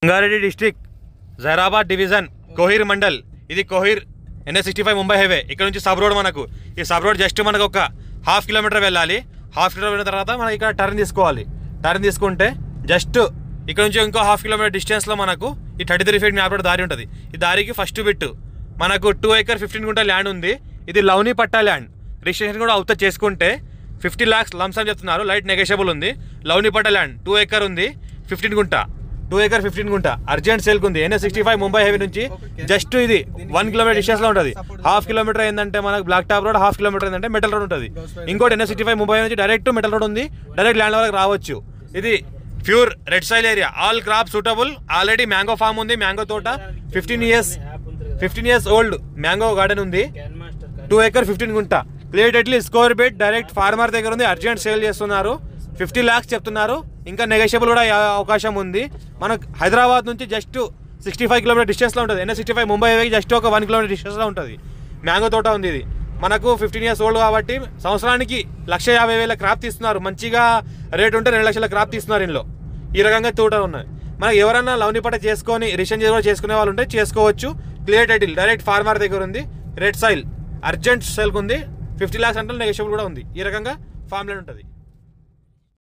Rangareddy district Zaheerabad division Kohir mandal. ఇది Kohir NH65 Mumbai highway. ఇక్కడ నుంచి సబ్ రోడ్ మనకు. ఈ సబ్ రోడ్ జస్ట్ మనకు ఒక 1/2 కిలోమీటర్ వెళ్ళాలి. 1/2 కిలోమీటర్ వెళ్ళిన తర్వాత మనం ఇక్కడ టర్న్ తీసుకోవాలి. టర్న్ తీసుకుంటే జస్ట్ ఇక్కడ నుంచి ఇంకో 1/2 కిలోమీటర్ డిస్టెన్స్లో మనకు ఈ 33 ఫీట్ మ్యాప్ రోడ్ దారి ఉంటుంది. ఈ దారికి ఫస్ట్ బిట్ మనకు 2 acre 15 గుంట ల్యాండ్ ఉంది. ఇది లవ్ని పట్టా ల్యాండ్. రిజిస్ట్రేషన్ కూడా అవుతా చేసుకుంటే 50 lakhs లంసమ్ చెప్తున్నారు. లైట్ నెగోషియబుల్ ఉంది. లవ్ని పట్టా ల్యాండ్ 2 acre ఉంది. 15 గుంట 2 acre 15 గుంట అర్జెంట్ సేల్కి ఉంది. NH65 ముంబై హైవే నుంచి జస్ట్ ఇది 1 కిలోమీటర్ డిస్టెన్స్లో ఉంటుంది. 1/2 కిలోమీటర్ ఏంటంటే మనకు బ్లాక్ టాప్ రోడ్, 1/2 కిలోమీటర్ ఏంటంటే మెటల్ రోడ్ ఉంటుంది. ఇంకోటి NH65 ముంబై నుంచి డైరెక్ట్ మెటల్ రోడ్ ఉంది. డైరెక్ట్ ల్యాండ్ వరకు రావచ్చు. ఇది pure red soil area. All crop suitable. Already mango farm ఉంది. మ్యాంగో తోట 15 years ఓల్డ్ మ్యాంగో గార్డెన్ ఉంది. 2 acre 15 గుంట clear title score bit direct farmer దగ్గర ఉంది. అర్జెంట్ సేల్ చేస్తున్నారు. 50 lakhs చెప్తున్నారు. ఇంకా నెగోషియబుల్ కూడా అవకాశం ఉంది. మనకు హైదరాబాద్ నుంచి జస్ట్ 65 కిలోమీటర్ డిస్టెన్స్లో ఉంటుంది. NH65 ముంబై హైవేకి జస్ట్ ఒక 1 కిలోమీటర్ డిస్టెన్స్లో ఉంటుంది. మ్యాంగో తోట ఉంది. ఇది మనకు 15 years ఓల్డ్ కాబట్టి సంవత్సరానికి 1,50,000 క్రాప్ తీస్తున్నారు. మంచిగా రేట్ ఉంటే 2 లక్షల క్రాప్ తీస్తున్నారు. ఇందులో ఈ రకంగా తోటలు ఉన్నాయి. మనకు ఎవరన్నా లవ్ని పట్ట చేసుకొని రిజిస్ట్రేషన్ కూడా చేసుకునే వాళ్ళు ఉంటే చేసుకోవచ్చు. క్లియర్ టైటిల్ డైరెక్ట్ ఫార్మర్ దగ్గర ఉంది. రెడ్ సాయిల్ అర్జెంట్ సేల్కి ఉంది. 50 lakhs అంటే నెగోషియబుల్ కూడా ఉంది. ఈ రకంగా ఫామ్ ల్యాండ్ ఉంటుంది.